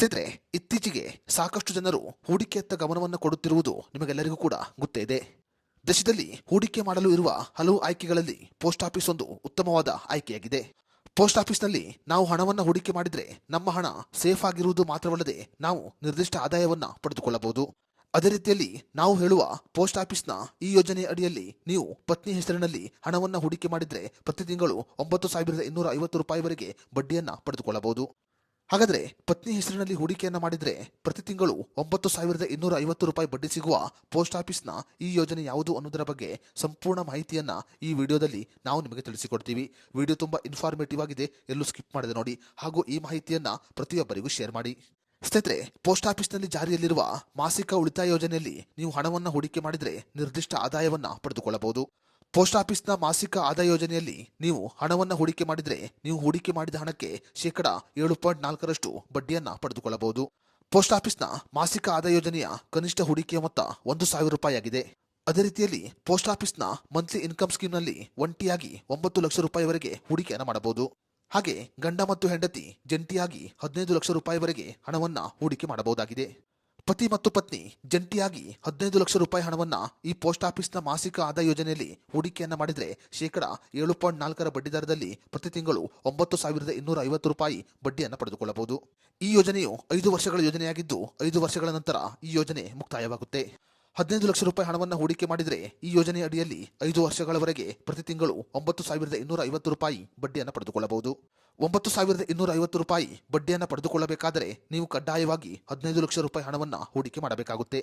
ಸ್ನೇಹಿತರೆ, ಇತ್ತೀಚೆಗೆ ಸಾಕಷ್ಟು ಜನರು ಹೂಡಿಕೆಯತ್ತ ಗಮನವನ್ನು ಕೊಡುತ್ತಿರುವುದು ನಿಮಗೆಲ್ಲರಿಗೂ ಕೂಡ ಗೊತ್ತೇ ಇದೆ. ದೇಶದಲ್ಲಿ ಹೂಡಿಕೆ ಮಾಡಲು ಇರುವ ಹಲವು ಆಯ್ಕೆಗಳಲ್ಲಿ ಪೋಸ್ಟ್ ಆಫೀಸ್ ಒಂದು ಉತ್ತಮವಾದ ಆಯ್ಕೆಯಾಗಿದೆ. ಪೋಸ್ಟ್ ಆಫೀಸ್ನಲ್ಲಿ ನಾವು ಹಣವನ್ನು ಹೂಡಿಕೆ ಮಾಡಿದರೆ ನಮ್ಮ ಹಣ ಸೇಫ್ ಆಗಿರುವುದು ಮಾತ್ರವಲ್ಲದೆ ನಾವು ನಿರ್ದಿಷ್ಟ ಆದಾಯವನ್ನು ಪಡೆದುಕೊಳ್ಳಬಹುದು. ಅದೇ ರೀತಿಯಲ್ಲಿ ನಾವು ಹೇಳುವ ಪೋಸ್ಟ್ ಆಫೀಸ್ನ ಈ ಯೋಜನೆಯ ಅಡಿಯಲ್ಲಿ ನೀವು ಪತ್ನಿ ಹೆಸರಿನಲ್ಲಿ ಹಣವನ್ನು ಹೂಡಿಕೆ ಮಾಡಿದರೆ ಪ್ರತಿ ತಿಂಗಳು 9,250 ರೂಪಾಯಿವರೆಗೆ ಬಡ್ಡಿಯನ್ನು ಪಡೆದುಕೊಳ್ಳಬಹುದು. ಹಾಗಾದರೆ ಪತ್ನಿ ಹೆಸರಿನಲ್ಲಿ ಹೂಡಿಕೆಯನ್ನು ಮಾಡಿದರೆ ಪ್ರತಿ ತಿಂಗಳು 9,250 ರೂಪಾಯಿ ಬಡ್ಡಿ ಸಿಗುವ ಪೋಸ್ಟ್ ಆಫೀಸ್ನ ಈ ಯೋಜನೆ ಯಾವುದು ಅನ್ನೋದರ ಬಗ್ಗೆ ಸಂಪೂರ್ಣ ಮಾಹಿತಿಯನ್ನು ಈ ವಿಡಿಯೋದಲ್ಲಿ ನಾವು ನಿಮಗೆ ತಿಳಿಸಿಕೊಡ್ತೀವಿ. ವಿಡಿಯೋ ತುಂಬ ಇನ್ಫಾರ್ಮೇಟಿವ್ ಆಗಿದೆ, ಎಲ್ಲೂ ಸ್ಕಿಪ್ ಮಾಡದೆ ನೋಡಿ, ಹಾಗೂ ಈ ಮಾಹಿತಿಯನ್ನು ಪ್ರತಿಯೊಬ್ಬರಿಗೂ ಶೇರ್ ಮಾಡಿ. ಸ್ನೇಹಿತರೆ, ಪೋಸ್ಟ್ ಆಫೀಸ್ನಲ್ಲಿ ಜಾರಿಯಲ್ಲಿರುವ ಮಾಸಿಕ ಉಳಿತಾಯ ಯೋಜನೆಯಲ್ಲಿ ನೀವು ಹಣವನ್ನು ಹೂಡಿಕೆ ಮಾಡಿದರೆ ನಿರ್ದಿಷ್ಟ ಆದಾಯವನ್ನು ಪಡೆದುಕೊಳ್ಳಬಹುದು. ಪೋಸ್ಟ್ ಆಫೀಸ್ನ ಮಾಸಿಕ ಆದಾಯ ಯೋಜನೆಯಲ್ಲಿ ನೀವು ಹಣವನ್ನು ಹೂಡಿಕೆ ಮಾಡಿದರೆ ನೀವು ಹೂಡಿಕೆ ಮಾಡಿದ ಹಣಕ್ಕೆ 7.4% ಬಡ್ಡಿಯನ್ನು ಪಡೆದುಕೊಳ್ಳಬಹುದು. ಪೋಸ್ಟ್ ಆಫೀಸ್ನ ಮಾಸಿಕ ಆದಾಯ ಯೋಜನೆಯ ಕನಿಷ್ಠ ಹೂಡಿಕೆಯ ಮೊತ್ತ 1,000 ರೂಪಾಯಿ ಆಗಿದೆ. ಅದೇ ರೀತಿಯಲ್ಲಿ ಪೋಸ್ಟ್ ಆಫೀಸ್ನ ಮಂತ್ಲಿ ಇನ್ಕಮ್ ಸ್ಕೀಮ್ನಲ್ಲಿ ಒಂಟಿಯಾಗಿ 9 ಲಕ್ಷ ರೂಪಾಯಿವರೆಗೆ ಹೂಡಿಕೆಯನ್ನು ಮಾಡಬಹುದು. ಹಾಗೆ ಗಂಡ ಮತ್ತು ಹೆಂಡತಿ ಜಂಟಿಯಾಗಿ 15 ಲಕ್ಷ ರೂಪಾಯಿವರೆಗೆ ಹಣವನ್ನು ಹೂಡಿಕೆ ಮಾಡಬಹುದಾಗಿದೆ. ಪತಿ ಮತ್ತು ಪತ್ನಿ ಜಂಟಿಯಾಗಿ 15 ಲಕ್ಷ ರೂಪಾಯಿ ಹಣವನ್ನು ಈ ಪೋಸ್ಟ್ ಆಫೀಸ್ನ ಮಾಸಿಕ ಆದಾಯ ಯೋಜನೆಯಲ್ಲಿ ಹೂಡಿಕೆಯನ್ನು ಮಾಡಿದರೆ 7.4% ಬಡ್ಡಿ ದರದಲ್ಲಿ ಪ್ರತಿ ತಿಂಗಳು 9,250 ರೂಪಾಯಿ ಬಡ್ಡಿಯನ್ನು ಪಡೆದುಕೊಳ್ಳಬಹುದು. ಈ ಯೋಜನೆಯು 5 ವರ್ಷಗಳ ಯೋಜನೆಯಾಗಿದ್ದು 5 ವರ್ಷಗಳ ನಂತರ ಈ ಯೋಜನೆ ಮುಕ್ತಾಯವಾಗುತ್ತೆ. 15 ಲಕ್ಷ ರೂಪಾಯಿ ಹಣವನ್ನು ಹೂಡಿಕೆ ಮಾಡಿದರೆ ಈ ಯೋಜನೆಯ ಅಡಿಯಲ್ಲಿ 5 ವರ್ಷಗಳವರೆಗೆ ಪ್ರತಿ ತಿಂಗಳು 9,250 ರೂಪಾಯಿ ಬಡ್ಡಿಯನ್ನು ಪಡೆದುಕೊಳ್ಳಬಹುದು. 9,250 ರೂಪಾಯಿ ಬಡ್ಡಿಯನ್ನು ಪಡೆದುಕೊಳ್ಳಬೇಕಾದರೆ ನೀವು ಕಡ್ಡಾಯವಾಗಿ 15 ಲಕ್ಷ ರೂಪಾಯಿ ಹಣವನ್ನು ಹೂಡಿಕೆ ಮಾಡಬೇಕಾಗುತ್ತೆ.